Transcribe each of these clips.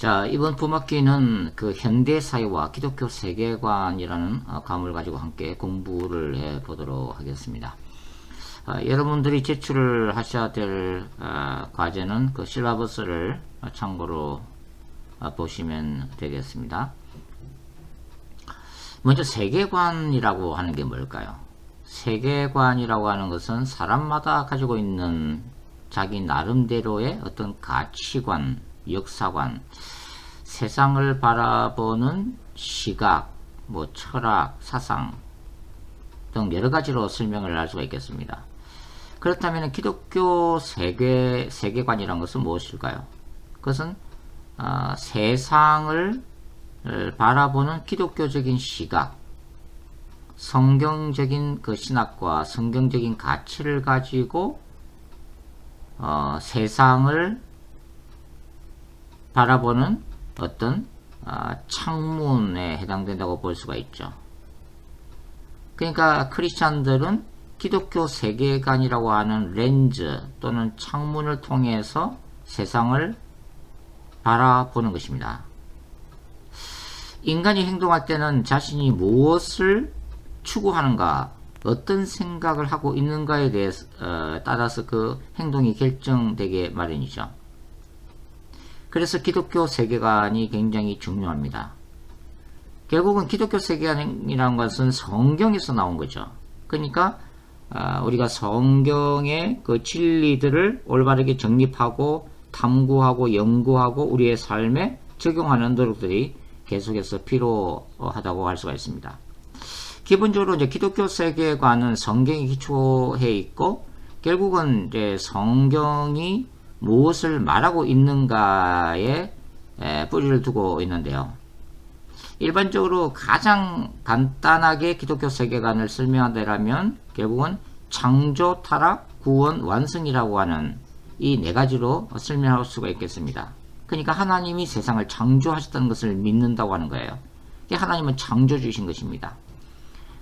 자, 이번 봄학기는 그 현대사회와 기독교 세계관이라는 과목을 가지고 함께 공부를 해 보도록 하겠습니다. 여러분들이 제출을 하셔야 될 과제는 그 실라버스를 참고로 보시면 되겠습니다. 먼저 세계관이라고 하는 게 뭘까요? 세계관이라고 하는 것은 사람마다 가지고 있는 자기 나름대로의 어떤 가치관, 역사관, 세상을 바라보는 시각, 철학, 사상 등 여러 가지로 설명을 할 수가 있겠습니다. 그렇다면 기독교 세계관이란 것은 무엇일까요? 그것은 세상을 바라보는 기독교적인 시각, 성경적인 그 신학과 성경적인 가치를 가지고 세상을 바라보는 어떤 창문에 해당된다고 볼 수가 있죠. 그러니까 크리스찬들은 기독교 세계관이라고 하는 렌즈 또는 창문을 통해서 세상을 바라보는 것입니다. 인간이 행동할 때는 자신이 무엇을 추구하는가, 어떤 생각을 하고 있는가에 대해서 따라서 그 행동이 결정되게 마련이죠. 그래서 기독교 세계관이 굉장히 중요합니다. 결국은 기독교 세계관이라는 것은 성경에서 나온 거죠. 그러니까 우리가 성경의 그 진리들을 올바르게 정립하고 탐구하고 연구하고 우리의 삶에 적용하는 노력들이 계속해서 필요하다고 할 수가 있습니다. 기본적으로 이제 기독교 세계관은 성경에 기초해 있고 결국은 이제 성경이 무엇을 말하고 있는가에 뿌리를 두고 있는데요. 일반적으로 가장 간단하게 기독교 세계관을 설명한다면 결국은 창조, 타락, 구원, 완성이라고 하는 이 네 가지로 설명할 수가 있겠습니다. 그러니까 하나님이 세상을 창조하셨다는 것을 믿는다고 하는 거예요. 하나님은 창조주이신 것입니다.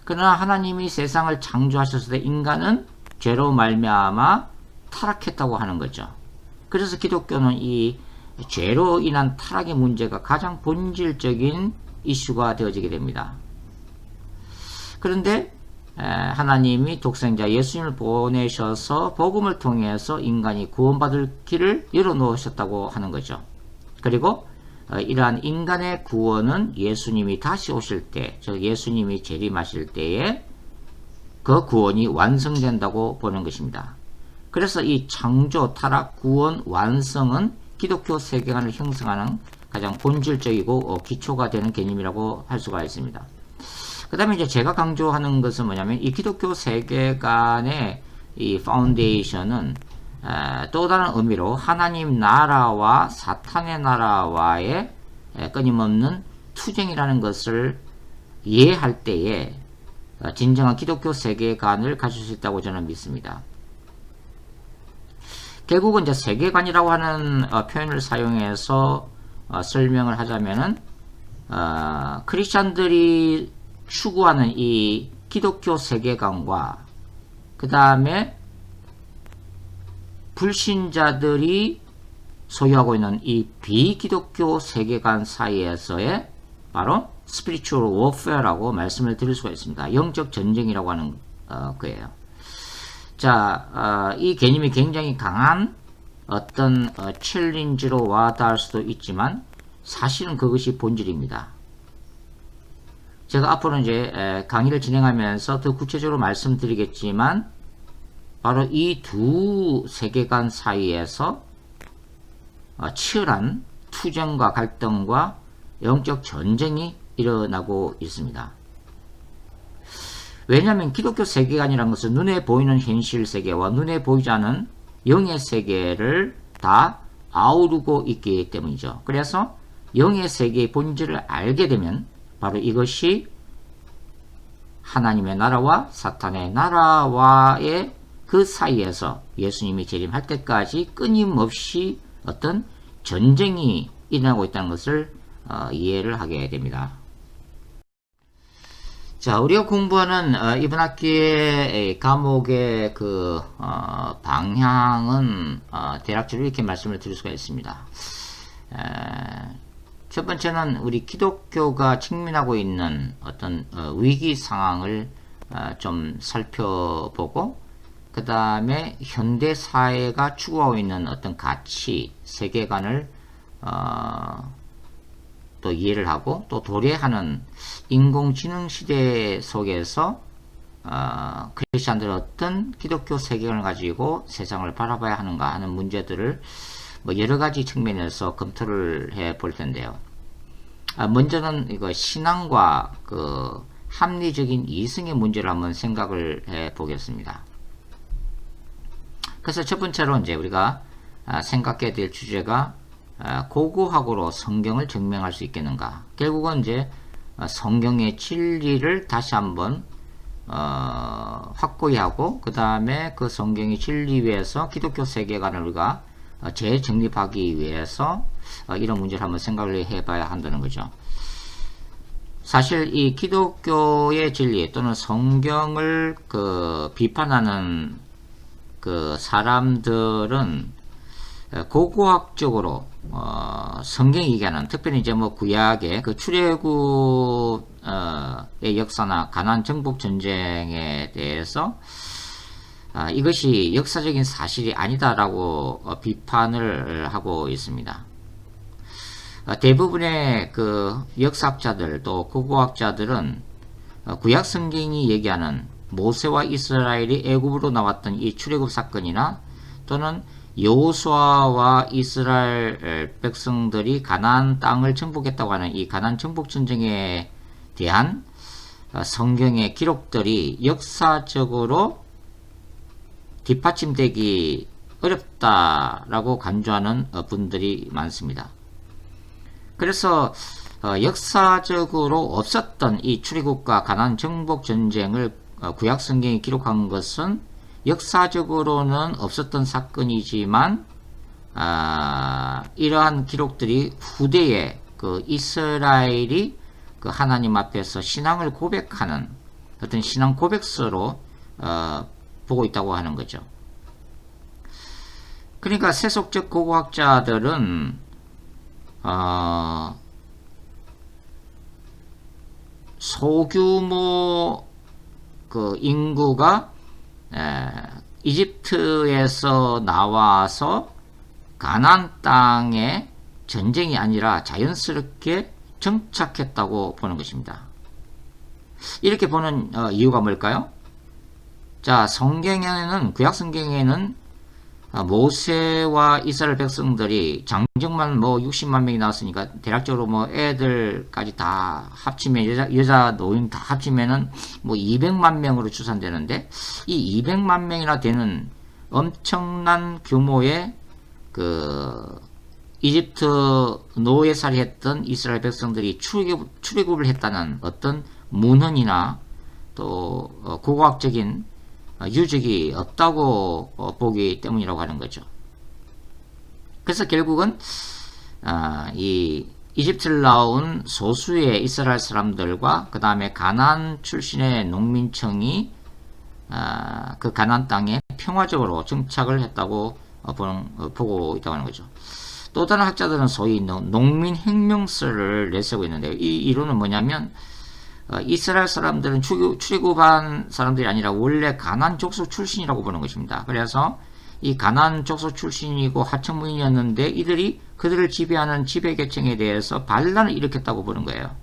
그러나 하나님이 세상을 창조하셨을 때 인간은 죄로 말미암아 타락했다고 하는 거죠. 그래서 기독교는 이 죄로 인한 타락의 문제가 가장 본질적인 이슈가 되어지게 됩니다. 그런데 하나님이 독생자 예수님을 보내셔서 복음을 통해서 인간이 구원받을 길을 열어놓으셨다고 하는 거죠. 그리고 이러한 인간의 구원은 예수님이 다시 오실 때, 즉 예수님이 재림하실 때에 그 구원이 완성된다고 보는 것입니다. 그래서 이 창조, 타락, 구원, 완성은 기독교 세계관을 형성하는 가장 본질적이고 기초가 되는 개념이라고 할 수가 있습니다. 그 다음에 이제 제가 강조하는 것은 뭐냐면 이 기독교 세계관의 이 파운데이션은 또 다른 의미로 하나님 나라와 사탄의 나라와의 끊임없는 투쟁이라는 것을 이해할 때에 진정한 기독교 세계관을 가질 수 있다고 저는 믿습니다. 결국은 이제 세계관이라고 하는 표현을 사용해서 설명을 하자면은 크리스찬들이 추구하는 이 기독교 세계관과 그 다음에 불신자들이 소유하고 있는 이 비기독교 세계관 사이에서의 바로 스피리추얼 워페어라고 말씀을 드릴 수가 있습니다. 영적 전쟁이라고 하는 거예요. 자, 이 개념이 굉장히 강한 어떤 챌린지로 와닿을 수도 있지만 사실은 그것이 본질입니다. 제가 앞으로 이제 강의를 진행하면서 더 구체적으로 말씀드리겠지만 바로 이 두 세계관 사이에서 치열한 투쟁과 갈등과 영적 전쟁이 일어나고 있습니다. 왜냐하면 기독교 세계관이라는 것은 눈에 보이는 현실 세계와 눈에 보이지 않은 영의 세계를 다 아우르고 있기 때문이죠. 그래서 영의 세계의 본질을 알게 되면 바로 이것이 하나님의 나라와 사탄의 나라와의 그 사이에서 예수님이 재림할 때까지 끊임없이 어떤 전쟁이 일어나고 있다는 것을 이해를 하게 됩니다. 자, 우리가 공부하는 이번 학기의 과목의 그 방향은 대략적으로 이렇게 말씀을 드릴 수가 있습니다. 첫 번째는 우리 기독교가 직면하고 있는 어떤 위기 상황을 좀 살펴보고, 그 다음에 현대 사회가 추구하고 있는 어떤 가치, 세계관을 또 이해를 하고, 또 도래하는 인공지능 시대 속에서 크리스천들은 어떤 기독교 세계관을 가지고 세상을 바라봐야 하는가 하는 문제들을 뭐 여러 가지 측면에서 검토를 해 볼 텐데요. 먼저는 이거 신앙과 그 합리적인 이성의 문제를 한번 생각을 해 보겠습니다. 그래서 첫 번째로 이제 우리가 생각해야 될 주제가 고고학으로 성경을 증명할 수 있겠는가. 결국은 이제 성경의 진리를 다시 한번 확고히 하고, 그 다음에 그 성경의 진리 위에서 기독교 세계관을 우리가 재정립하기 위해서 이런 문제를 한번 생각을 해봐야 한다는 거죠. 사실 이 기독교의 진리 또는 성경을 비판하는 그 사람들은 고고학적으로 성경이 얘기하는, 특별히 이제 뭐 구약의 그 출애굽의 역사나 가나안 정복 전쟁에 대해서 이것이 역사적인 사실이 아니다라고 비판을 하고 있습니다. 대부분의 그 역사학자들 또 고고학자들은 구약 성경이 얘기하는 모세와 이스라엘이 애굽으로 나왔던 이 출애굽 사건이나, 또는 여호수아와 이스라엘 백성들이 가나안 땅을 정복했다고 하는 이 가나안 정복 전쟁에 대한 성경의 기록들이 역사적으로 뒷받침되기 어렵다라고 간주하는 분들이 많습니다. 그래서 역사적으로 없었던 이 출애굽과 가나안 정복 전쟁을 구약 성경이 기록한 것은 역사적으로는 없었던 사건이지만 이러한 기록들이 후대에 그 이스라엘이 그 하나님 앞에서 신앙을 고백하는 어떤 신앙 고백서로 보고 있다고 하는 거죠. 그러니까 세속적 고고학자들은 소규모 그 인구가 이집트에서 나와서 가나안 땅에 전쟁이 아니라 자연스럽게 정착했다고 보는 것입니다. 이렇게 보는 이유가 뭘까요? 자, 성경에는, 구약 성경에는 모세와 이스라엘 백성들이 장정만 뭐 60만 명이 나왔으니까 대략적으로 뭐 애들까지 다 합치면 여자 노인 다 합치면은 뭐 200만 명으로 추산되는데, 이 200만 명이나 되는 엄청난 규모의 그 이집트 노예살이 했던 이스라엘 백성들이 출애굽을 했다는 어떤 문헌이나 또 고고학적인 유적이 없다고 보기 때문이라고 하는 거죠. 그래서 결국은 이 이집트를 나온 소수의 이스라엘 사람들과 그 다음에 가나안 출신의 농민청이 그 가나안 땅에 평화적으로 정착을 했다고 보고 있다고 하는 거죠. 또 다른 학자들은 소위 농민혁명설을 내세우고 있는데요. 이 이론은 뭐냐면, 이스라엘 사람들은 출애굽한 사람들이 아니라 원래 가나안 족속 출신이라고 보는 것입니다. 그래서 이 가나안 족속 출신이고 하청무인이었는데 이들이 그들을 지배하는 지배계층에 대해서 반란을 일으켰다고 보는 거예요.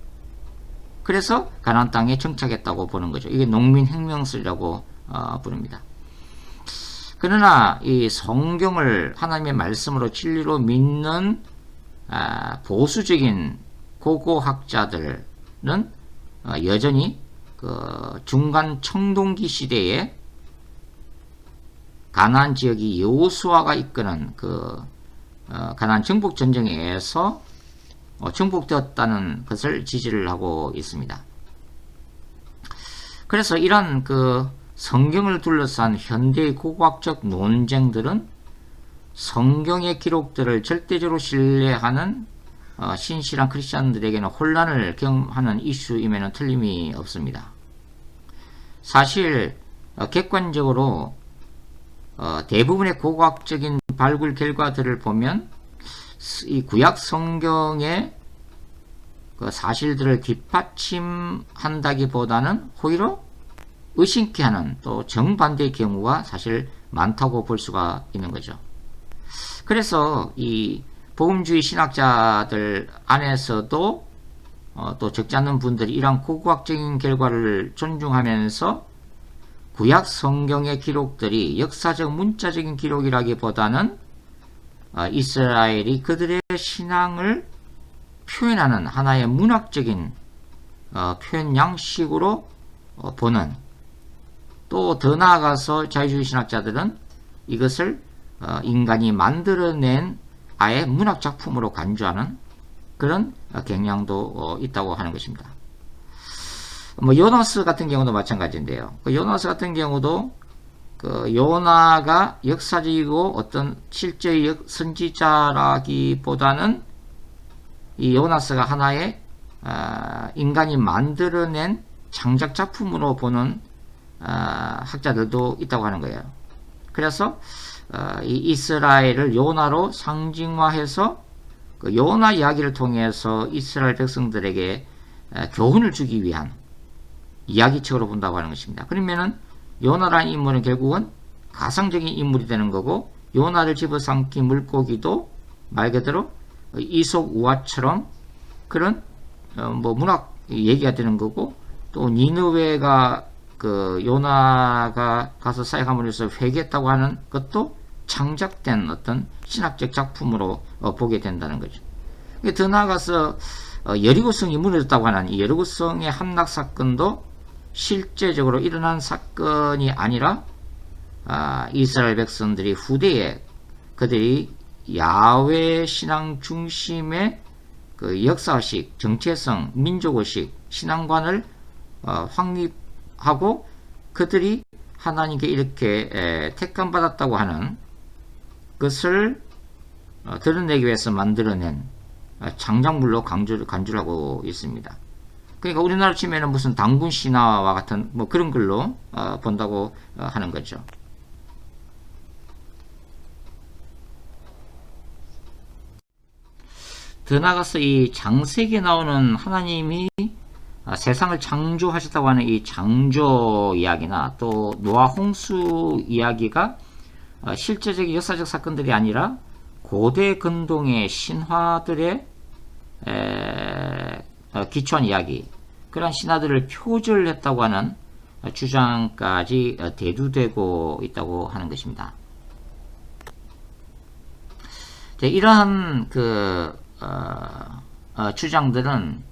그래서 가나안 땅에 정착했다고 보는 거죠. 이게 농민혁명설이라고 부릅니다. 그러나 이 성경을 하나님의 말씀으로 진리로 믿는 보수적인 고고학자들은 여전히 그 중간 청동기 시대에 가나안 지역이 여호수아가 이끄는 그 가나안 정복 전쟁에 의해서 정복되었다는 것을 지지를 하고 있습니다. 그래서 이런 그 성경을 둘러싼 현대의 고고학적 논쟁들은 성경의 기록들을 절대적으로 신뢰하는 신실한 크리스찬들에게는 혼란을 경험하는 이슈임에는 틀림이 없습니다. 사실 객관적으로 대부분의 고고학적인 발굴 결과들을 보면 이 구약 성경의 그 사실들을 뒷받침한다기보다는 오히려 의심케 하는 또 정반대의 경우가 사실 많다고 볼 수가 있는 거죠. 그래서 이 복음주의 신학자들 안에서도 또 적지 않는 분들이 이러한 고고학적인 결과를 존중하면서 구약 성경의 기록들이 역사적 문자적인 기록이라기보다는 이스라엘이 그들의 신앙을 표현하는 하나의 문학적인 표현 양식으로 보는, 또 더 나아가서 자유주의 신학자들은 이것을 인간이 만들어낸 아예 문학 작품으로 간주하는 그런 경향도 있다고 하는 것입니다. 요나스 같은 경우도 마찬가지인데요. 요나스 같은 경우도 요나가 역사적이고 어떤 실제의 선지자라기보다는 이 요나스가 하나의 인간이 만들어낸 창작 작품으로 보는 학자들도 있다고 하는 거예요. 그래서 이 이스라엘을 요나로 상징화해서 그 요나 이야기를 통해서 이스라엘 백성들에게 교훈을 주기 위한 이야기책으로 본다고 하는 것입니다. 그러면은 요나라는 인물은 결국은 가상적인 인물이 되는 거고, 요나를 집어삼킨 물고기도 말 그대로 이솝 우화처럼 그런 문학 얘기가 되는 거고, 또 니느웨가 요나가 가서 사역함으로 해서 회개했다고 하는 것도 창작된 어떤 신학적 작품으로 보게 된다는 거죠. 더 나아가서 여리고성이 무너졌다고 하는 이 여리고성의 함락 사건도 실제적으로 일어난 사건이 아니라 이스라엘 백성들이 후대에 그들이 야훼 신앙 중심의 그 역사식, 정체성, 민족의식, 신앙관을 확립하고 그들이 하나님께 이렇게 택감받았다고 하는 것을 드러내기 위해서 만들어낸 창작물로 간주를 하고 있습니다. 그러니까 우리나라 치면은 무슨 당군 신화와 같은 그런 걸로 본다고 하는 거죠. 더 나아가서 이 장세기에 나오는 하나님이 세상을 창조하셨다고 하는 이 창조 이야기나 또 노아 홍수 이야기가 실제적인 역사적 사건들이 아니라 고대 근동의 신화들의 기초한 이야기, 그런 신화들을 표절했다고 하는 주장까지 대두되고 있다고 하는 것입니다. 이러한 주장들은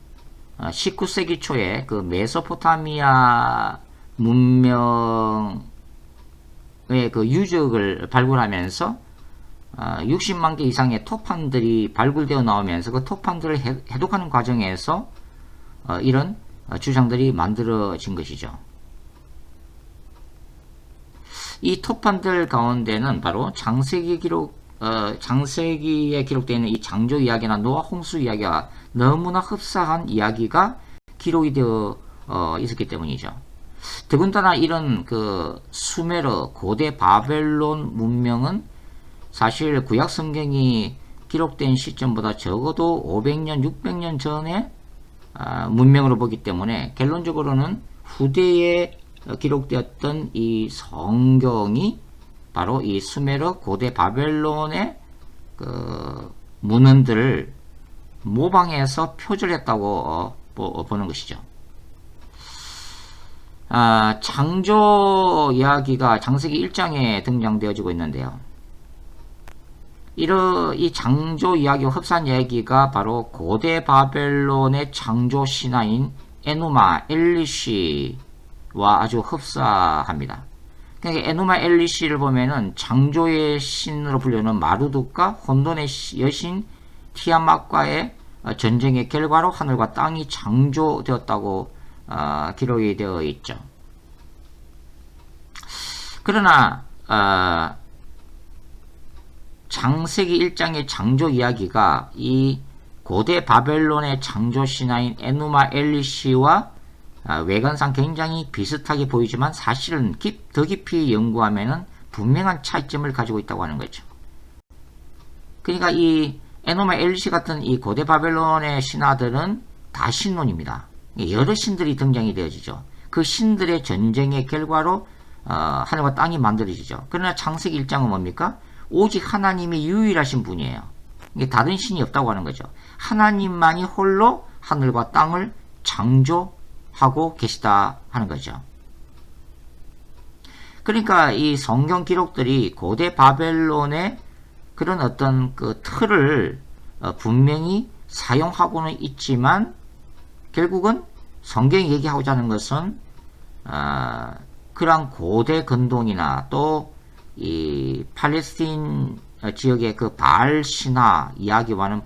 19세기 초에 그 메소포타미아 문명의 그 유적을 발굴하면서 60만 개 이상의 토판들이 발굴되어 나오면서 그 토판들을 해독하는 과정에서 이런 주장들이 만들어진 것이죠. 이 토판들 가운데는 바로 장세기에 기록되어 있는 이 창조 이야기나 노아 홍수 이야기와 너무나 흡사한 이야기가 기록이 되어 있었기 때문이죠. 더군다나 이런 수메르 고대 바벨론 문명은 사실 구약 성경이 기록된 시점보다 적어도 500년, 600년 전에 문명으로 보기 때문에 결론적으로는 후대에 기록되었던 이 성경이 바로 이 수메르 고대 바벨론의 문헌들을 모방해서 표절했다고 보는 것이죠. 창조 이야기가 장세기 1장에 등장되어지고 있는데요. 이 창조 이야기와 흡사한 이야기가 바로 고대 바벨론의 창조 신화인 에누마 엘리시와 아주 흡사합니다. 그러니까 에누마 엘리시를 보면은 창조의 신으로 불리는 마루드과 혼돈의 여신 티아mat과의 전쟁의 결과로 하늘과 땅이 창조되었다고 기록이 되어 있죠. 그러나 장세기 1장의 창조 이야기가 이 고대 바벨론의 창조 신화인 에누마 엘리시와 외관상 굉장히 비슷하게 보이지만 사실은 더 깊이 연구하면은 분명한 차이점을 가지고 있다고 하는 거죠. 그러니까 이 에누마 엘리시 같은 이 고대 바벨론의 신화들은 다신론입니다. 여러 신들이 등장이 되어지죠. 그 신들의 전쟁의 결과로 하늘과 땅이 만들어지죠. 그러나 창세기 1장은 뭡니까? 오직 하나님이 유일하신 분이에요. 이게 다른 신이 없다고 하는 거죠. 하나님만이 홀로 하늘과 땅을 창조하고 계시다 하는 거죠. 그러니까 이 성경 기록들이 고대 바벨론의 그런 어떤 그 틀을 분명히 사용하고는 있지만 결국은 성경이 얘기하고자 하는 것은 그러한 고대 근동이나 또 이 팔레스틴 지역의 그 바알 신화 이야기와는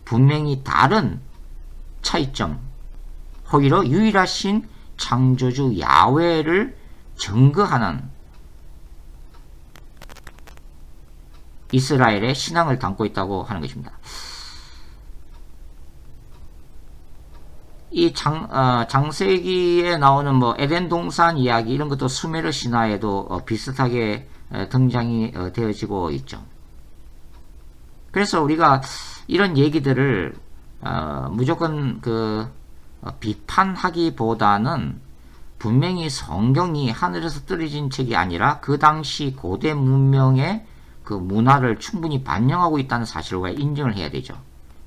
분명히 다른 차이점, 오히려 유일하신 창조주 야훼를 증거하는 이스라엘의 신앙을 담고 있다고 하는 것입니다. 이 장세기에 나오는 뭐 에덴 동산 이야기 이런 것도 수메르 신화에도 비슷하게 등장이 되어지고 있죠. 그래서 우리가 이런 얘기들을 무조건 비판하기보다는 분명히 성경이 하늘에서 떨어진 책이 아니라 그 당시 고대 문명의 그 문화를 충분히 반영하고 있다는 사실과 인정을 해야 되죠.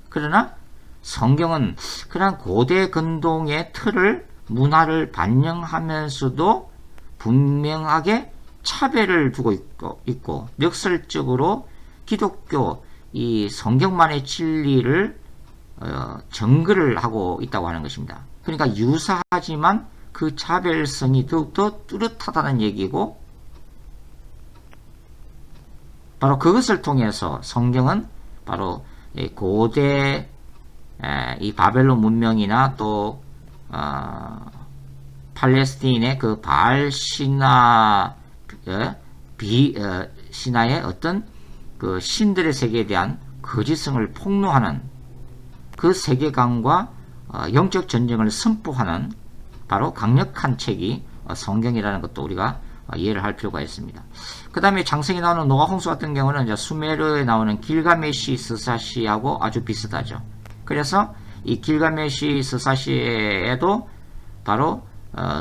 그러나 성경은 그냥 고대 근동의 틀을 문화를 반영하면서도 분명하게 차별을 두고 있고 역설적으로 기독교 이 성경만의 진리를 증거를 하고 있다고 하는 것입니다. 그러니까 유사하지만 그 차별성이 더욱더 뚜렷하다는 얘기고 바로 그것을 통해서 성경은 바로 고대 이 바벨론 문명이나 또 팔레스틴의 그 바알 신화 신화의 어떤 그 신들의 세계에 대한 거짓성을 폭로하는 그 세계관과 영적 전쟁을 선포하는 바로 강력한 책이 성경이라는 것도 우리가 이해를 할 필요가 있습니다. 그 다음에 장세기 나오는 노아 홍수 같은 경우는 이제 수메르에 나오는 길가메시 스사시하고 아주 비슷하죠. 그래서 이 길가메시 스사시에도 바로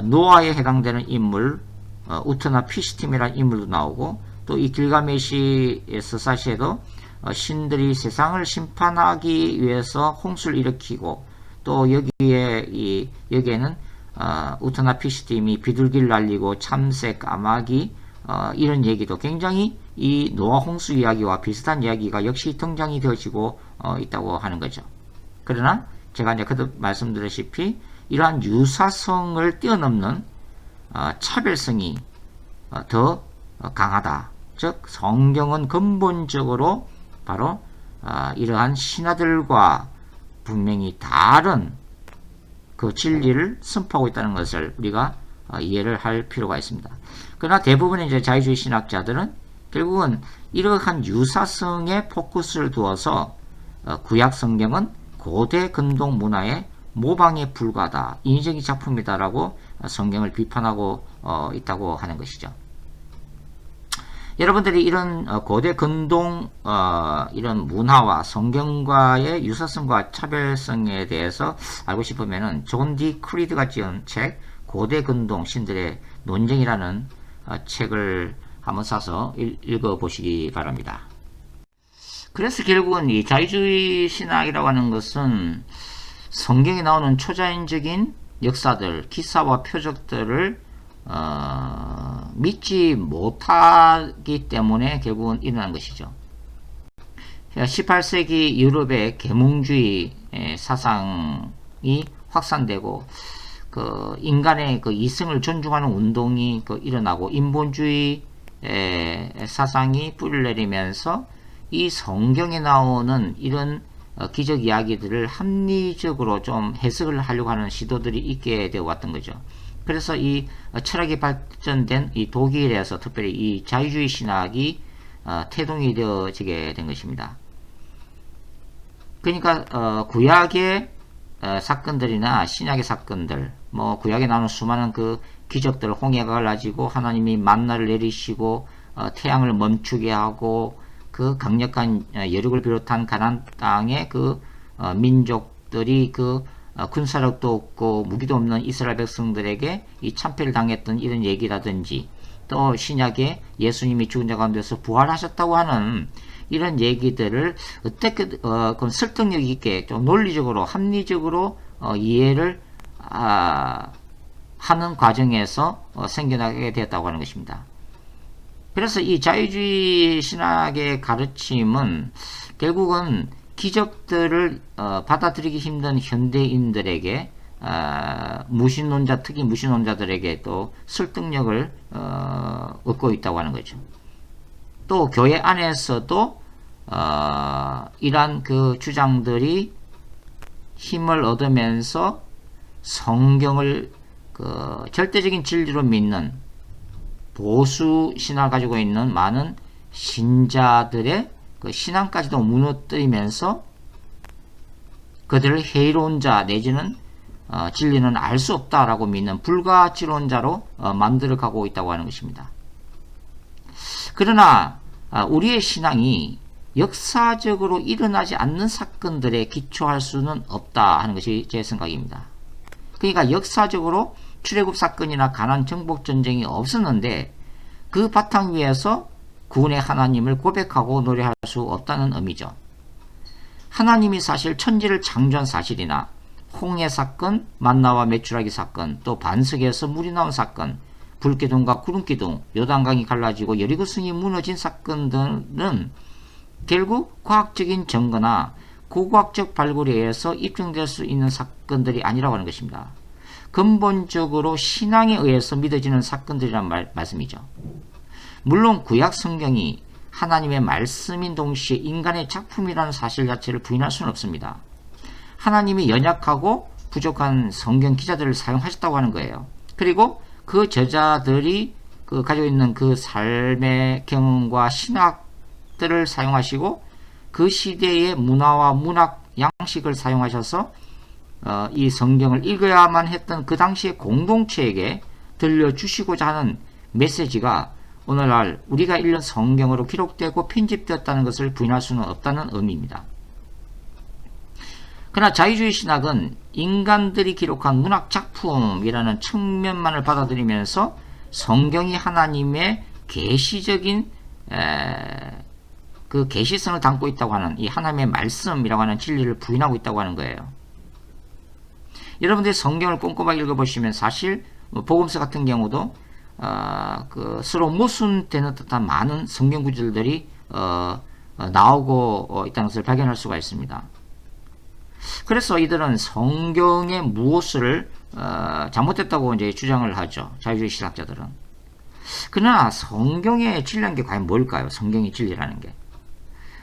노아에 해당되는 인물 우트나 피시팀이라는 인물도 나오고 또 이 길가메시 스사시에도 신들이 세상을 심판하기 위해서 홍수를 일으키고 또 여기에는 우트나 피시팀이 비둘기를 날리고 참새, 까마귀 이런 얘기도 굉장히 이 노아 홍수 이야기와 비슷한 이야기가 역시 등장이 되어지고 있다고 하는 거죠. 그러나 제가 이제 그때 말씀드렸다시피 이러한 유사성을 뛰어넘는 차별성이 더 강하다. 즉 성경은 근본적으로 바로 이러한 신화들과 분명히 다른 그 진리를 선포하고 있다는 것을 우리가 이해를 할 필요가 있습니다. 그러나 대부분의 이제 자유주의 신학자들은 결국은 이러한 유사성에 포커스를 두어서 구약 성경은 고대 근동 문화의 모방에 불과하다, 인위적인 작품이다라고 성경을 비판하고 있다고 하는 것이죠. 여러분들이 이런 고대 근동 이런 문화와 성경과의 유사성과 차별성에 대해서 알고 싶으면은 존 디 크리드가 지은 책 고대 근동 신들의 논쟁이라는 책을 한번 사서 읽어보시기 바랍니다. 그래서 결국은 이 자유주의 신학이라고 하는 것은 성경에 나오는 초자연적인 역사들, 기사와 표적들을 믿지 못하기 때문에 결국은 일어난 것이죠. 18세기 유럽의 계몽주의 사상이 확산되고 그 인간의 그 이성을 존중하는 운동이 일어나고 인본주의 사상이 뿌리를 내리면서 이 성경에 나오는 이런 기적 이야기들을 합리적으로 좀 해석을 하려고 하는 시도들이 있게 되어 왔던 거죠. 그래서 이 철학이 발전된 이 독일에서 특별히 이 자유주의 신학이 태동이 되어지게 된 것입니다. 그러니까 구약의 사건들이나 신약의 사건들, 뭐 구약에 나오는 수많은 그 기적들, 홍해가 갈라지고 하나님이 만나를 내리시고 태양을 멈추게 하고 그 강력한 여륙을 비롯한 가나안 땅의 그 민족 민족들이 그 군사력도 없고 무기도 없는 이스라엘 백성들에게 이 참패를 당했던 이런 얘기라든지, 또 신약에 예수님이 죽은 자 가운데서 부활하셨다고 하는 이런 얘기들을 어떻게 그 설득력 있게 좀 논리적으로 합리적으로 이해를 하는 과정에서 생겨나게 되었다고 하는 것입니다. 그래서 이 자유주의 신학의 가르침은 결국은 기적들을 받아들이기 힘든 현대인들에게, 무신론자, 특히 무신론자들에게 또 설득력을 얻고 있다고 하는 거죠. 또 교회 안에서도 이러한 그 주장들이 힘을 얻으면서 성경을 그 절대적인 진리로 믿는 보수 신앙을 가지고 있는 많은 신자들의 그 신앙까지도 무너뜨리면서 그들을 해이론자 내지는 진리는 알 수 없다라고 믿는 불가지론자로 만들어가고 있다고 하는 것입니다. 그러나 우리의 신앙이 역사적으로 일어나지 않는 사건들에 기초할 수는 없다 하는 것이 제 생각입니다. 그러니까 역사적으로 출애굽 사건이나 가나안 정복 전쟁이 없었는데 그 바탕 위에서 구원의 하나님을 고백하고 노래할 수 없다는 의미죠. 하나님이 사실 천지를 창조한 사실이나 홍해 사건, 만나와 메추라기 사건, 또 반석에서 물이 나온 사건, 불기둥과 구름기둥, 요단강이 갈라지고 여리고성이 무너진 사건들은 결국 과학적인 증거나 고고학적 발굴에 의해서 입증될 수 있는 사건들이 아니라고 하는 것입니다. 근본적으로 신앙에 의해서 믿어지는 사건들이란 말씀이죠. 물론 구약 성경이 하나님의 말씀인 동시에 인간의 작품이라는 사실 자체를 부인할 수는 없습니다. 하나님이 연약하고 부족한 성경 기자들을 사용하셨다고 하는 거예요. 그리고 그 저자들이 가지고 있는 그 삶의 경험과 신학들을 사용하시고 그 시대의 문화와 문학 양식을 사용하셔서 이 성경을 읽어야만 했던 그 당시의 공동체에게 들려주시고자 하는 메시지가 오늘날 우리가 읽는 성경으로 기록되고 편집되었다는 것을 부인할 수는 없다는 의미입니다. 그러나 자유주의 신학은 인간들이 기록한 문학 작품이라는 측면만을 받아들이면서 성경이 하나님의 계시적인 그 계시성을 담고 있다고 하는 이 하나님의 말씀이라고 하는 진리를 부인하고 있다고 하는 거예요. 여러분들이 성경을 꼼꼼하게 읽어보시면 사실 복음서 같은 경우도 서로 모순되는 듯한 많은 성경 구절들이 나오고 있다는 것을 발견할 수가 있습니다. 그래서 이들은 성경의 무엇을 잘못됐다고 이제 주장을 하죠. 자유주의 신학자들은. 그러나 성경의 진리라는 게 과연 뭘까요? 성경의 진리라는 게.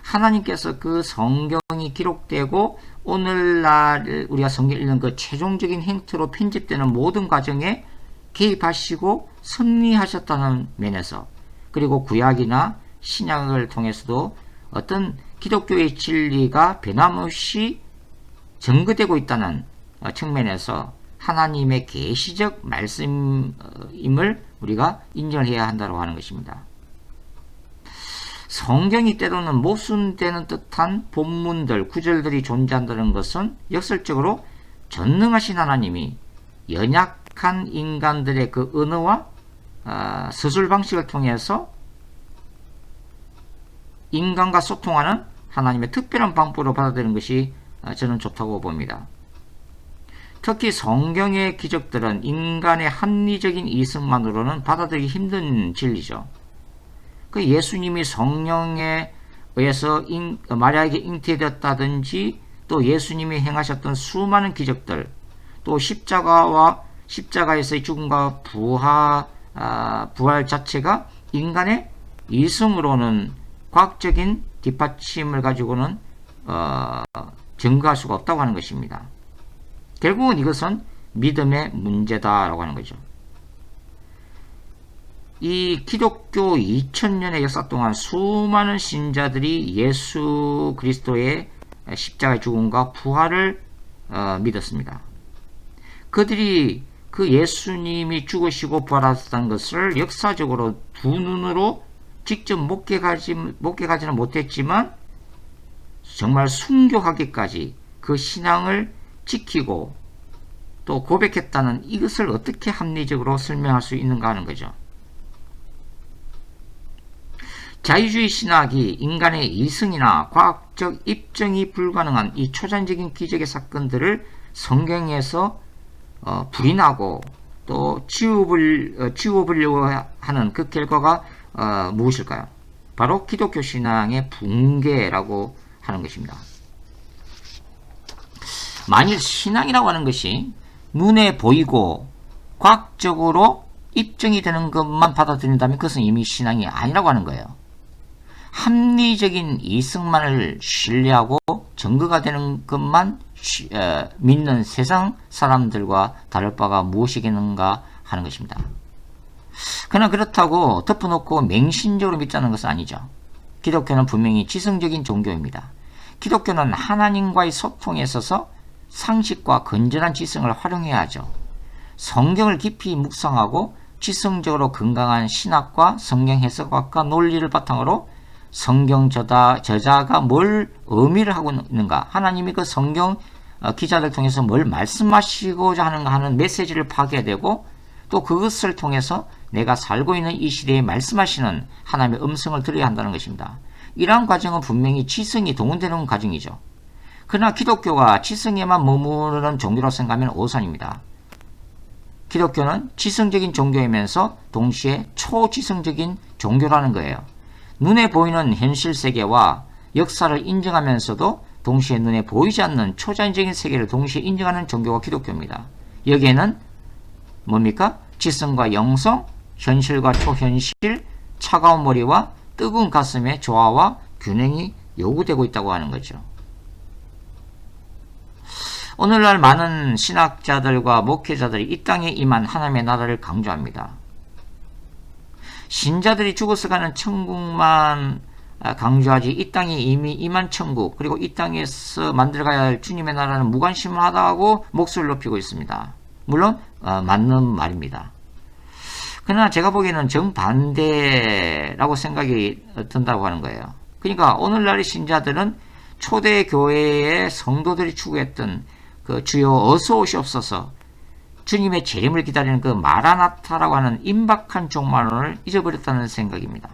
하나님께서 그 성경이 기록되고 오늘날 우리가 성경 읽는 그 최종적인 행태로 편집되는 모든 과정에 개입하시고 섭리하셨다는 면에서, 그리고 구약이나 신약을 통해서도 어떤 기독교의 진리가 변함없이 증거되고 있다는 측면에서 하나님의 계시적 말씀임을 우리가 인정을 해야 한다고 하는 것입니다. 성경이 때로는 모순되는 듯한 본문들, 구절들이 존재한다는 것은 역설적으로 전능하신 하나님이 연약한 인간들의 그 언어와 서술 방식을 통해서 인간과 소통하는 하나님의 특별한 방법으로 받아들이는 것이 저는 좋다고 봅니다. 특히 성경의 기적들은 인간의 합리적인 이성만으로는 받아들이기 힘든 진리죠. 그 예수님이 성령에 의해서 마리아에게 잉태되었다든지, 또 예수님이 행하셨던 수많은 기적들, 또 십자가에서의 죽음과 부활 자체가 인간의 이성으로는 과학적인 뒷받침을 가지고는 증거할 수가 없다고 하는 것입니다. 결국은 이것은 믿음의 문제다라고 하는 거죠. 이 기독교 2000년의 역사 동안 수많은 신자들이 예수 그리스도의 십자가의 죽음과 부활을 믿었습니다. 그들이 그 예수님이 죽으시고 부활하셨다는 것을 역사적으로 두 눈으로 직접 목격하지는 못했지만 정말 순교하기까지 그 신앙을 지키고 또 고백했다는 이것을 어떻게 합리적으로 설명할 수 있는가 하는 거죠. 자유주의 신학이 인간의 이성이나 과학적 입증이 불가능한 이 초자연적인 기적의 사건들을 성경에서 부인하고 또 지워보려고 하는 그 결과가 무엇일까요? 바로 기독교 신앙의 붕괴라고 하는 것입니다. 만일 신앙이라고 하는 것이 눈에 보이고 과학적으로 입증이 되는 것만 받아들인다면 그것은 이미 신앙이 아니라고 하는 거예요. 합리적인 이성만을 신뢰하고 증거가 되는 것만 믿는 세상 사람들과 다를 바가 무엇이겠는가 하는 것입니다. 그러나 그렇다고 덮어놓고 맹신적으로 믿자는 것은 아니죠. 기독교는 분명히 지성적인 종교입니다. 기독교는 하나님과의 소통에 있어서 상식과 건전한 지성을 활용해야 하죠. 성경을 깊이 묵상하고 지성적으로 건강한 신학과 성경 해석학과 논리를 바탕으로 성경 저자가 뭘 의미를 하고 있는가, 하나님이 그 성경 기자들 통해서 뭘 말씀하시고자 하는가 하는 메시지를 파악해야 되고, 또 그것을 통해서 내가 살고 있는 이 시대에 말씀하시는 하나님의 음성을 들어야 한다는 것입니다. 이러한 과정은 분명히 지성이 동원되는 과정이죠. 그러나 기독교가 지성에만 머무르는 종교라고 생각하면 오산입니다. 기독교는 지성적인 종교이면서 동시에 초지성적인 종교라는 거예요. 눈에 보이는 현실 세계와 역사를 인정하면서도 동시에 눈에 보이지 않는 초자연적인 세계를 동시에 인정하는 종교가 기독교입니다. 여기에는 뭡니까? 지성과 영성, 현실과 초현실, 차가운 머리와 뜨거운 가슴의 조화와 균형이 요구되고 있다고 하는 거죠. 오늘날 많은 신학자들과 목회자들이 이 땅에 임한 하나님의 나라를 강조합니다. 신자들이 죽어서 가는 천국만 강조하지 이 땅에 이미 임한 천국, 그리고 이 땅에서 만들어가야 할 주님의 나라는 무관심하다고 목소리를 높이고 있습니다. 물론 맞는 말입니다. 그러나 제가 보기에는 정반대라고 생각이 든다고 하는 거예요. 그러니까 오늘날의 신자들은 초대 교회의 성도들이 추구했던 그 주여 어서 오시옵소서, 주님의 재림을 기다리는 그 마라나타라고 하는 임박한 종말론을 잊어버렸다는 생각입니다.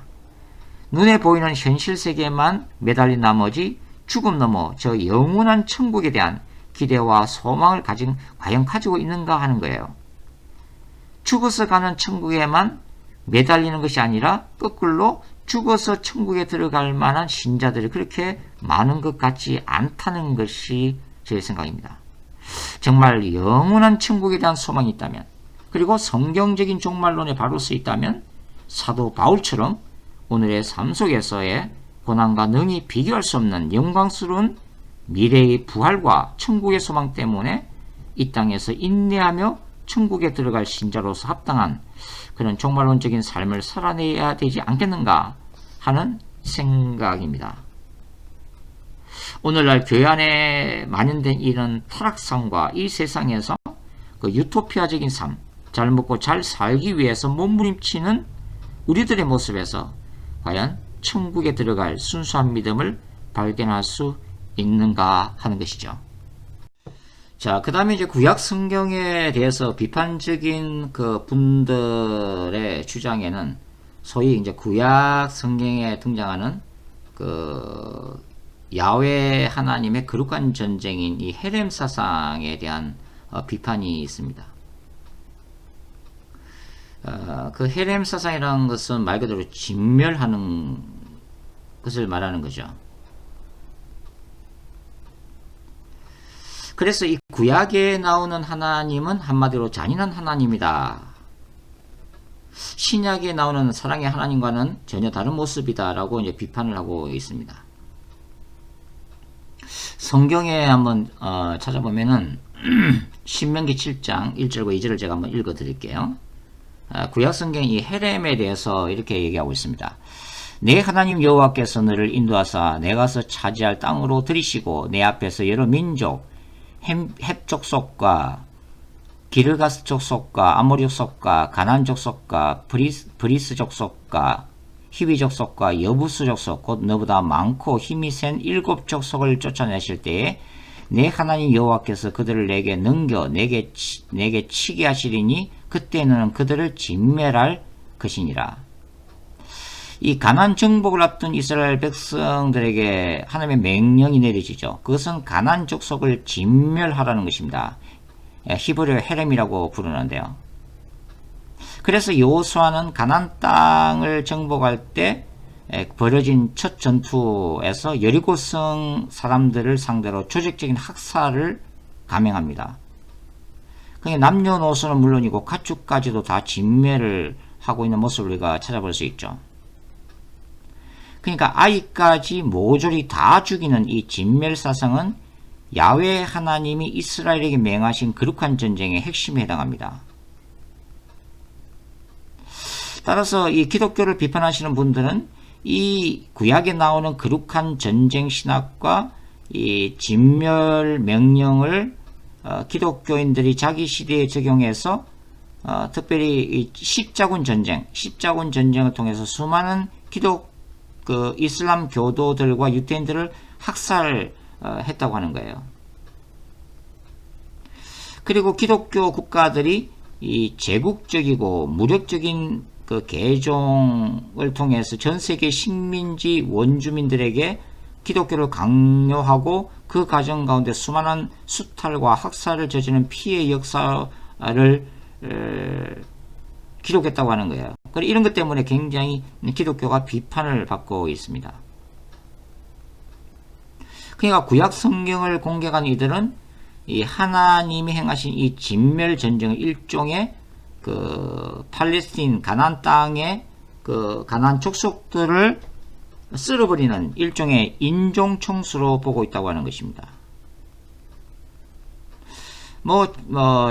눈에 보이는 현실 세계에만 매달린 나머지 죽음 넘어 저 영원한 천국에 대한 기대와 소망을 과연 가지고 있는가 하는 거예요. 죽어서 가는 천국에만 매달리는 것이 아니라 거꾸로 죽어서 천국에 들어갈 만한 신자들이 그렇게 많은 것 같지 않다는 것이 제 생각입니다. 정말 영원한 천국에 대한 소망이 있다면, 그리고 성경적인 종말론에 바로 서 있다면 사도 바울처럼 오늘의 삶 속에서의 고난과 능히 비교할 수 없는 영광스러운 미래의 부활과 천국의 소망 때문에 이 땅에서 인내하며 천국에 들어갈 신자로서 합당한 그런 종말론적인 삶을 살아내야 되지 않겠는가 하는 생각입니다. 오늘날 교회 안에 만연된 이런 타락상과 이 세상에서 그 유토피아적인 삶, 잘 먹고 잘 살기 위해서 몸부림치는 우리들의 모습에서 과연 천국에 들어갈 순수한 믿음을 발견할 수 있는가 하는 것이죠. 자, 그 다음에 이제 구약 성경에 대해서 비판적인 그 분들의 주장에는 소위 이제 구약 성경에 등장하는 그 야훼 하나님의 거룩한 전쟁인 이 헤렘 사상에 대한 비판이 있습니다. 그 헤렘 사상이라는 것은 말 그대로 진멸하는 것을 말하는 거죠. 그래서 이 구약에 나오는 하나님은 한마디로 잔인한 하나님이다. 신약에 나오는 사랑의 하나님과는 전혀 다른 모습이다 라고 이제 비판을 하고 있습니다. 성경에 한번 찾아보면은 신명기 7장 1절과 2절을 제가 한번 읽어 드릴게요. 구약 성경 이 헤렘에 대해서 이렇게 얘기하고 있습니다. 내 하나님 여호와께서 너를 인도하사 내가서 차지할 땅으로 들이시고 내 앞에서 여러 민족 헷 족속과 기르가스 족속과 아모리 족속과 가나안 족속과 브리스 족속과 히위 족속과 여부스 족속 곧 너보다 많고 힘이 센 7 족속을 쫓아내실 때에 내 하나님 여호와께서 그들을 내게 넘겨 내게 치게 하시리니 그때 너는 그들을 진멸할 것이니라. 이 가나안 정복을 앞둔 이스라엘 백성들에게 하나님의 명령이 내려지죠. 그것은 가나안 족속을 진멸하라는 것입니다. 히브리어 헤렘이라고 부르는데요. 그래서 여호수아는 가나안 땅을 정복할 때 벌어진 첫 전투에서 여리고성 사람들을 상대로 조직적인 학살을 감행합니다. 남녀노소는 물론이고 가축까지도 다 진멸을 하고 있는 모습을 우리가 찾아볼 수 있죠. 그러니까 아이까지 모조리 다 죽이는 이 진멸사상은 야훼 하나님이 이스라엘에게 맹하신 거룩한 전쟁의 핵심에 해당합니다. 따라서 이 기독교를 비판하시는 분들은 이 구약에 나오는 거룩한 전쟁 신학과 이 진멸 명령을 기독교인들이 자기 시대에 적용해서 특별히 이 십자군 전쟁을 통해서 수많은 이슬람 교도들과 유대인들을 학살했다고 하는 거예요. 그리고 기독교 국가들이 이 제국적이고 무력적인 개종을 통해서 전 세계 식민지 원주민들에게 기독교를 강요하고 그 과정 가운데 수많은 수탈과 학살을 저지르는 피해 역사를 기록했다고 하는 거예요. 이런 것 때문에 굉장히 기독교가 비판을 받고 있습니다. 그러니까 구약 성경을 공격한 이들은 이 하나님이 행하신 이 진멸 전쟁의 일종의 팔레스틴 가나안 땅의 가나안 족속들을 쓸어버리는 일종의 인종 청수로 보고 있다고 하는 것입니다.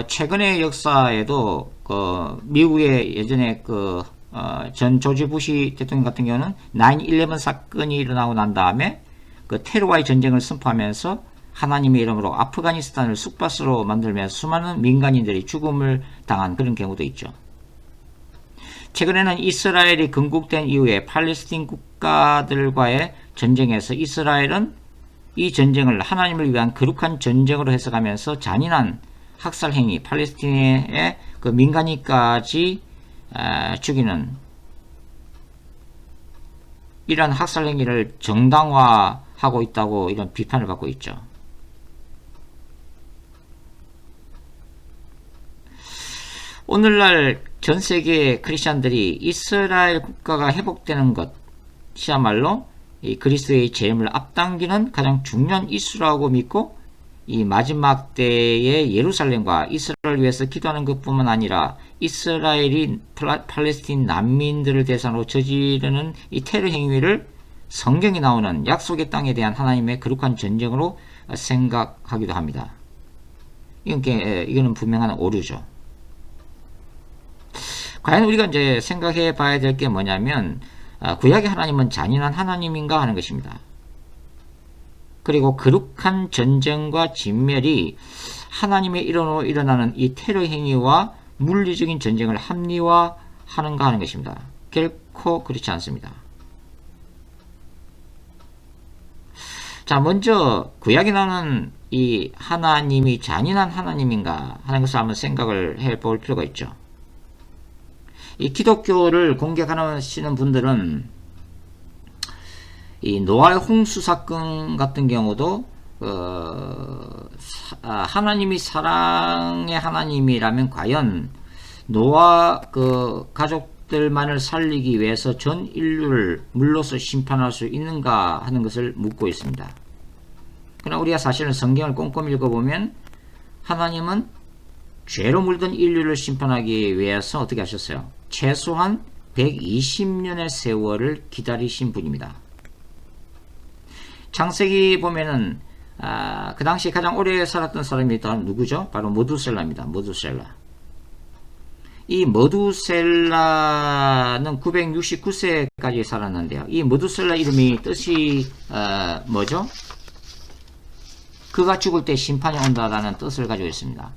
최근의 역사에도 미국의 예전에 전 조지 부시 대통령 같은 경우는 9/11 사건이 일어나고 난 다음에 테러와의 전쟁을 선포하면서 하나님의 이름으로 아프가니스탄을 쑥밭으로 만들면서 수많은 민간인들이 죽음을 당한 그런 경우도 있죠. 최근에는 이스라엘이 건국된 이후에 팔레스틴 국가들과의 전쟁에서 이스라엘은 이 전쟁을 하나님을 위한 거룩한 전쟁으로 해석하면서 잔인한 학살 행위, 팔레스틴의 민간인까지 죽이는 이러한 학살 행위를 정당화하고 있다고 이런 비판을 받고 있죠. 오늘날 전 세계의 크리스찬들이 이스라엘 국가가 회복되는 것이야말로 이 그리스도의 재림을 앞당기는 가장 중요한 이슈라고 믿고 이 마지막 때의 예루살렘과 이스라엘을 위해서 기도하는 것뿐만 아니라 이스라엘이 팔레스틴 난민들을 대상으로 저지르는 이 테러 행위를 성경에 나오는 약속의 땅에 대한 하나님의 거룩한 전쟁으로 생각하기도 합니다. 이거는 분명한 오류죠. 과연 우리가 이제 생각해 봐야 될 게 뭐냐면 구약의 하나님은 잔인한 하나님인가 하는 것입니다. 그리고 거룩한 전쟁과 진멸이 하나님의 이름으로 일어나는 이 테러 행위와 물리적인 전쟁을 합리화하는가 하는 것입니다. 결코 그렇지 않습니다. 자, 먼저 구약에 나오는 이 하나님이 잔인한 하나님인가 하는 것을 한번 생각을 해볼 필요가 있죠. 이 기독교를 공격하시는 분들은 이 노아의 홍수 사건 같은 경우도 하나님이 사랑의 하나님이라면 과연 노아 가족들만을 살리기 위해서 전 인류를 물로서 심판할 수 있는가 하는 것을 묻고 있습니다. 그러나 우리가 사실은 성경을 꼼꼼히 읽어보면 하나님은 죄로 물든 인류를 심판하기 위해서 어떻게 하셨어요? 최소한 120년의 세월을 기다리신 분입니다. 창세기 보면은 그 당시 가장 오래 살았던 사람이 누구죠? 바로 머두셀라입니다. 머두셀라. 이 머두셀라는 969세까지 살았는데요. 이 머두셀라 이름이 뜻이 뭐죠? 그가 죽을 때 심판이 온다라는 뜻을 가지고 있습니다.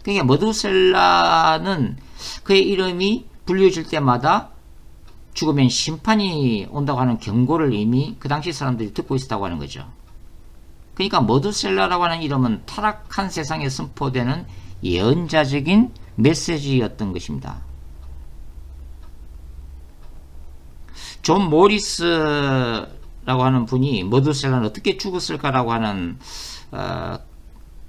그러니까 머두셀라는 그의 이름이 불려질 때마다 죽으면 심판이 온다고 하는 경고를 이미 그 당시 사람들이 듣고 있었다고 하는 거죠. 그러니까 머두셀라라고 하는 이름은 타락한 세상에 선포되는 예언자적인 메시지였던 것입니다. 존 모리스라고 하는 분이 머두셀라는 어떻게 죽었을까라고 하는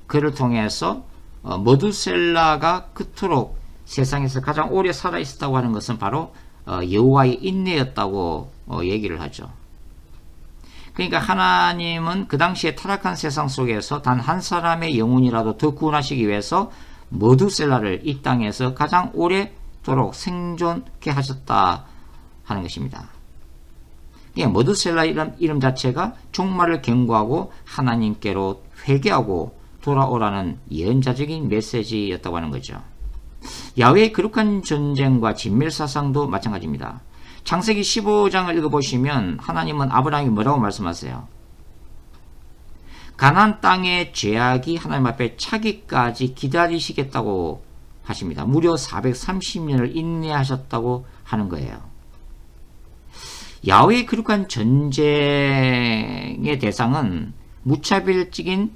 글을 통해서 머두셀라가 그토록 세상에서 가장 오래 살아 있었다고 하는 것은 바로 여호와의 인내였다고 얘기를 하죠. 그러니까 하나님은 그 당시에 타락한 세상 속에서 단 한 사람의 영혼이라도 더 구원하시기 위해서 머두셀라를 이 땅에서 가장 오래도록 생존케 하셨다 하는 것입니다. 머두셀라 이름 자체가 종말을 경고하고 하나님께로 회개하고 돌아오라는 예언자적인 메시지였다고 하는 거죠. 야훼의 거룩한 전쟁과 진멸사상도 마찬가지입니다. 창세기 15장을 읽어보시면 하나님은 아브라함이 뭐라고 말씀하세요? 가나안 땅의 죄악이 하나님 앞에 차기까지 기다리시겠다고 하십니다. 무려 430년을 인내하셨다고 하는 거예요. 야훼의 거룩한 전쟁의 대상은 무차별적인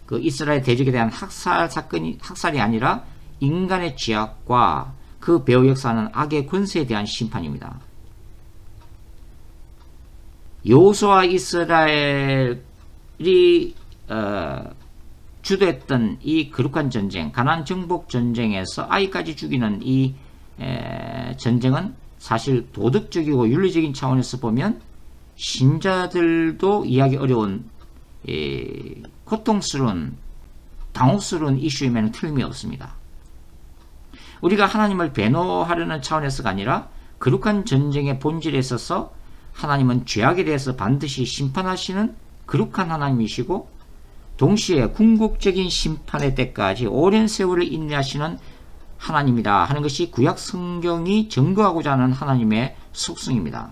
그 이스라엘 대적에 대한 학살이 아니라 인간의 죄악과 그 배후 역사하는 악의 권세에 대한 심판입니다. 여호수아 이스라엘이 주도했던 이 거룩한 전쟁, 가나안 정복 전쟁에서 아이까지 죽이는 이 전쟁은 사실 도덕적이고 윤리적인 차원에서 보면 신자들도 이해하기 어려운 고통스러운 당혹스러운 이슈임에는 틀림이 없습니다. 우리가 하나님을 배노하려는 차원에서가 아니라 거룩한 전쟁의 본질에 있어서 하나님은 죄악에 대해서 반드시 심판하시는 거룩한 하나님이시고 동시에 궁극적인 심판의 때까지 오랜 세월을 인내하시는 하나님이다 하는 것이 구약 성경이 증거하고자 하는 하나님의 속성입니다.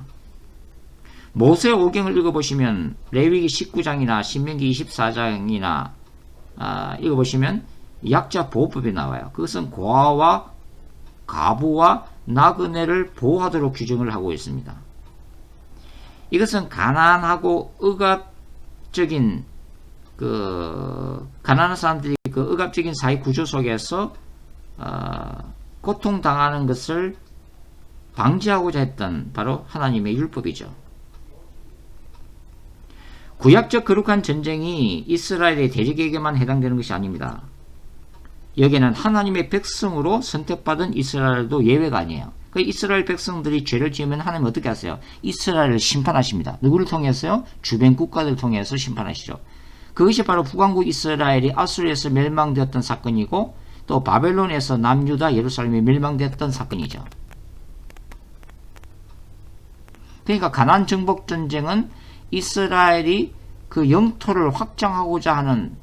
모세오경을 읽어보시면 레위기 19장이나 신명기 24장이나 읽어보시면 약자 보호법이 나와요. 그것은 고아와 가부와 나그네를 보호하도록 규정을 하고 있습니다. 이것은 가난하고 억압적인 가난한 사람들이 그 억압적인 사회 구조 속에서 고통당하는 것을 방지하고자 했던 바로 하나님의 율법이죠. 구약적 거룩한 전쟁이 이스라엘의 대적에게만 해당되는 것이 아닙니다. 여기에는 하나님의 백성으로 선택받은 이스라엘도 예외가 아니에요. 그 이스라엘 백성들이 죄를 지으면 하나님 어떻게 하세요? 이스라엘을 심판하십니다. 누구를 통해서요? 주변 국가들을 통해서 심판하시죠. 그것이 바로 북왕국 이스라엘이 아수르에서 멸망되었던 사건이고 또 바벨론에서 남유다 예루살렘이 멸망되었던 사건이죠. 그러니까 가나안 정복 전쟁은 이스라엘이 그 영토를 확장하고자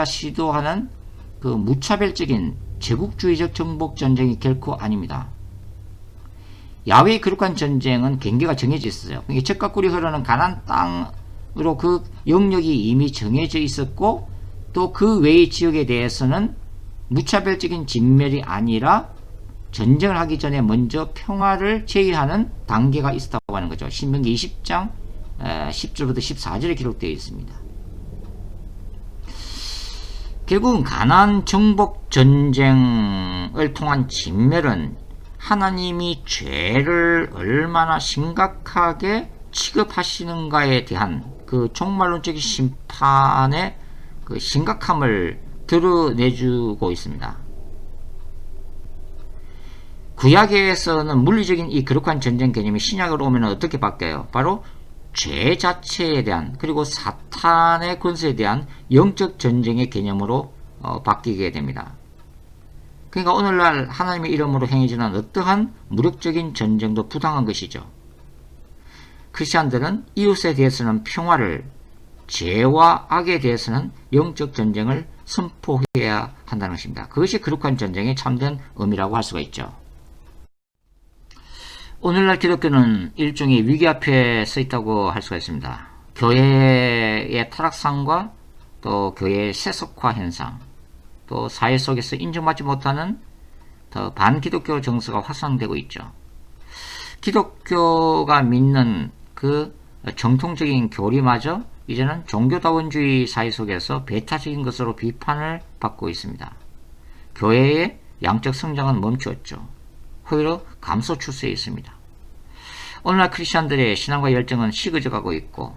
시도하는 그 무차별적인 제국주의적 정복 전쟁이 결코 아닙니다. 야훼의 거룩한 전쟁은 경계가 정해져 있었어요. 그러니까 젖과 꿀이 흐르는 가나안 땅으로 그 영역이 이미 정해져 있었고 또 그 외의 지역에 대해서는 무차별적인 진멸이 아니라 전쟁을 하기 전에 먼저 평화를 제의하는 단계가 있었다고 하는 거죠. 신명기 20장 10절부터 14절에 기록되어 있습니다. 결국은 가나안 정복 전쟁을 통한 진멸은 하나님이 죄를 얼마나 심각하게 취급하시는가에 대한 그 종말론적인 심판의 그 심각함을 드러내주고 있습니다. 구약에서는 물리적인 이 거룩한 전쟁 개념이 신약으로 오면 어떻게 바뀌어요? 바로 죄 자체에 대한 그리고 사탄의 권세에 대한 영적 전쟁의 개념으로 바뀌게 됩니다. 그러니까 오늘날 하나님의 이름으로 행해지는 어떠한 무력적인 전쟁도 부당한 것이죠. 크리스찬들은 이웃에 대해서는 평화를, 죄와 악에 대해서는 영적 전쟁을 선포해야 한다는 것입니다. 그것이 거룩한 전쟁의 참된 의미라고 할 수가 있죠. 오늘날 기독교는 일종의 위기 앞에 서 있다고 할 수가 있습니다. 교회의 타락상과 또 교회의 세속화 현상, 또 사회 속에서 인정받지 못하는 더 반기독교 정서가 확산되고 있죠. 기독교가 믿는 그 정통적인 교리마저 이제는 종교다원주의 사회 속에서 배타적인 것으로 비판을 받고 있습니다. 교회의 양적 성장은 멈추었죠. 오히려 감소 추세에 있습니다. 오늘날 크리스천들의 신앙과 열정은 시그져가고 있고,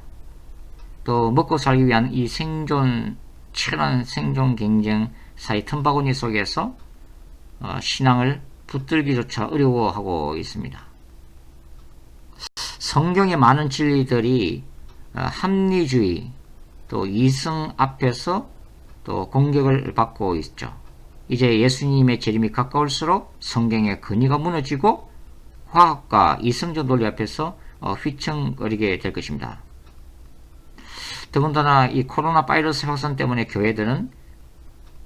또 먹고 살기 위한 이 치열한 생존 경쟁 사이 틈바구니 속에서 신앙을 붙들기조차 어려워하고 있습니다. 성경의 많은 진리들이 합리주의 또 이성 앞에서 또 공격을 받고 있죠. 이제 예수님의 재림이 가까울수록 성경의 근위가 무너지고 화학과 이성적 논리 앞에서 휘청거리게 될 것입니다. 더군다나 이 코로나 바이러스 확산 때문에 교회들은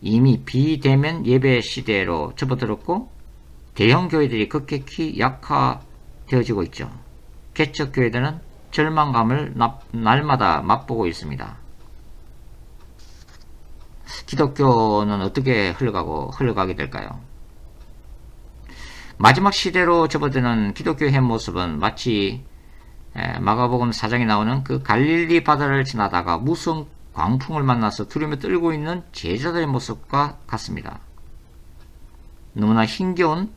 이미 비대면 예배 시대로 접어들었고, 대형 교회들이 급격히 약화되어지고 있죠. 개척 교회들은 절망감을 날마다 맛보고 있습니다. 기독교는 어떻게 흘러가게 될까요? 마지막 시대로 접어드는 기독교의 모습은 마치 마가복음 4장에 나오는 그 갈릴리 바다를 지나다가 무서운 광풍을 만나서 두려움에 떨고 있는 제자들의 모습과 같습니다. 너무나 힘겨운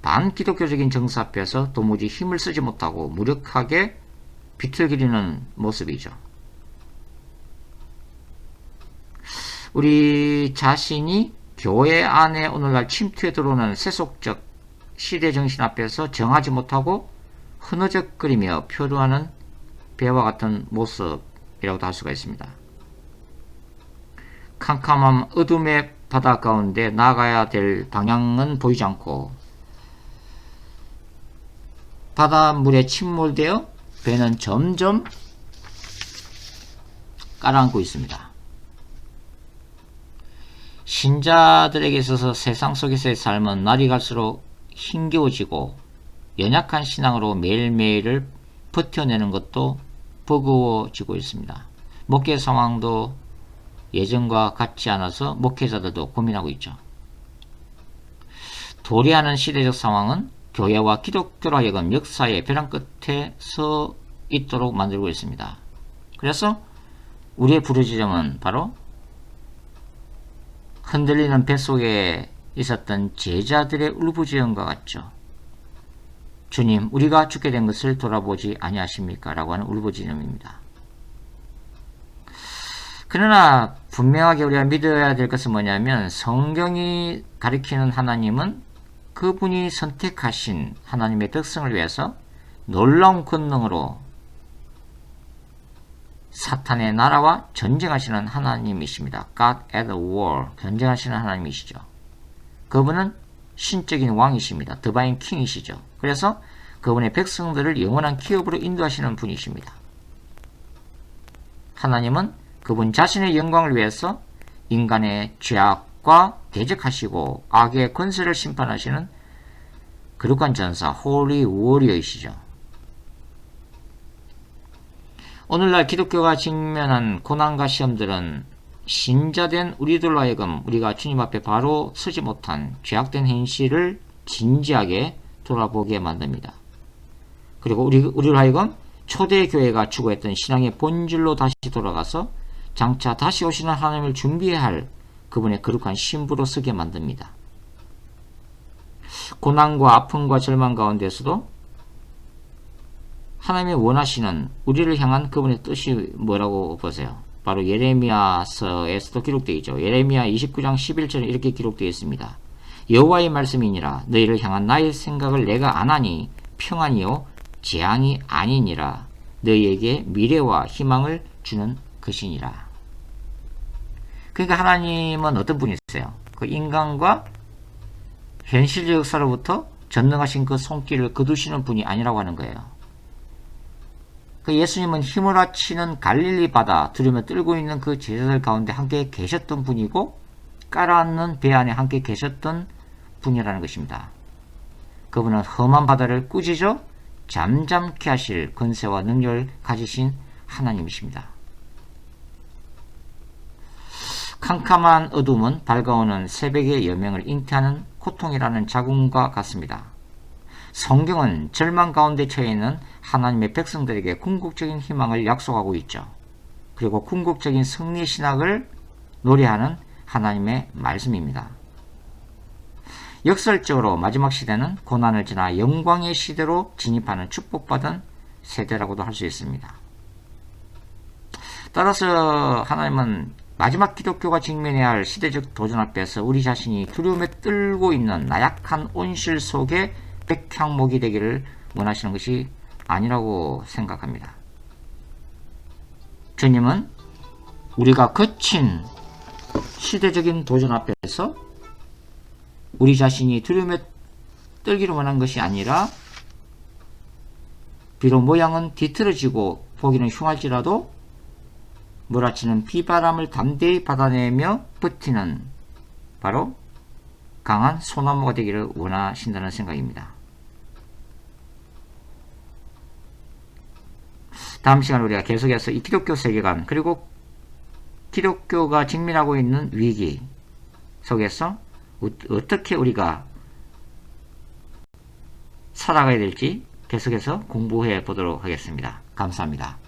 반기독교적인 정서 앞에서 도무지 힘을 쓰지 못하고 무력하게 비틀거리는 모습이죠. 우리 자신이 교회 안에 오늘날 침투해 들어오는 세속적 시대 정신 앞에서 정하지 못하고 흐느적거리며 표류하는 배와 같은 모습이라고도 할 수가 있습니다. 캄캄한 어둠의 바다 가운데 나가야 될 방향은 보이지 않고 바닷물에 침몰되어 배는 점점 가라앉고 있습니다. 신자들에게 있어서 세상 속에서의 삶은 날이 갈수록 힘겨워지고 연약한 신앙으로 매일매일을 버텨내는 것도 버거워지고 있습니다. 목회 상황도 예전과 같지 않아서 목회자들도 고민하고 있죠. 도래하는 시대적 상황은 교회와 기독교로 하여금 역사의 벼랑 끝에 서 있도록 만들고 있습니다. 그래서 우리의 부르짖음은 바로 흔들리는 뱃속에 있었던 제자들의 울부짖음과 같죠. 주님, 우리가 죽게 된 것을 돌아보지 아니하십니까? 라고 하는 울부짖음입니다. 그러나 분명하게 우리가 믿어야 될 것은 뭐냐면, 성경이 가리키는 하나님은 그분이 선택하신 하나님의 백성을 위해서 놀라운 권능으로 사탄의 나라와 전쟁하시는 하나님이십니다. God at war, 전쟁하시는 하나님이시죠. 그분은 신적인 왕이십니다. 디바인 킹이시죠. 그래서 그분의 백성들을 영원한 기업으로 인도하시는 분이십니다. 하나님은 그분 자신의 영광을 위해서 인간의 죄악과 대적하시고 악의 권세를 심판하시는 거룩한 전사, 홀리 워리어이시죠. 오늘날 기독교가 직면한 고난과 시험들은 신자된 우리들로 하여금 우리가 주님 앞에 바로 서지 못한 죄악된 현실을 진지하게 돌아보게 만듭니다. 그리고 우리로 하여금 초대교회가 추구했던 신앙의 본질로 다시 돌아가서 장차 다시 오시는 하나님을 준비해야 할 그분의 거룩한 신부로 서게 만듭니다. 고난과 아픔과 절망 가운데서도 하나님이 원하시는 우리를 향한 그분의 뜻이 뭐라고 보세요? 바로 예레미야서에서도 기록되어 있죠. 예레미야 29장 11절에 이렇게 기록되어 있습니다. 여호와의 말씀이니라. 너희를 향한 나의 생각을 내가 아나니 평안이요 재앙이 아니니라. 너희에게 미래와 희망을 주는 것이니라. 그러니까 하나님은 어떤 분이세요? 그 인간과 현실적 역사로부터 전능하신 그 손길을 거두시는 분이 아니라고 하는 거예요. 그 예수님은 힘을 합치는 갈릴리 바다 두려움에 떨고 있는 그 제자들 가운데 함께 계셨던 분이고 깔아앉는 배 안에 함께 계셨던 분이라는 것입니다. 그분은 험한 바다를 꾸짖어 잠잠케 하실 권세와 능력을 가지신 하나님이십니다. 캄캄한 어둠은 밝아오는 새벽의 여명을 잉태하는 고통이라는 자궁과 같습니다. 성경은 절망 가운데 처해 있는 하나님의 백성들에게 궁극적인 희망을 약속하고 있죠. 그리고 궁극적인 승리 신학을 노래하는 하나님의 말씀입니다. 역설적으로 마지막 시대는 고난을 지나 영광의 시대로 진입하는 축복받은 세대라고도 할 수 있습니다. 따라서 하나님은 마지막 기독교가 직면해야 할 시대적 도전 앞에서 우리 자신이 두려움에 떨고 있는 나약한 온실 속에 백향목이 되기를 원하시는 것이 아니라고 생각합니다. 주님은 우리가 거친 시대적인 도전 앞에서 우리 자신이 두려움에 떨기를 원한 것이 아니라 비록 모양은 뒤틀어지고 보기는 흉할지라도 몰아치는 비바람을 담대히 받아내며 버티는 바로 강한 소나무가 되기를 원하신다는 생각입니다. 다음 시간 우리가 계속해서 이 기독교 세계관 그리고 기독교가 직면하고 있는 위기 속에서 어떻게 우리가 살아가야 될지 계속해서 공부해 보도록 하겠습니다. 감사합니다.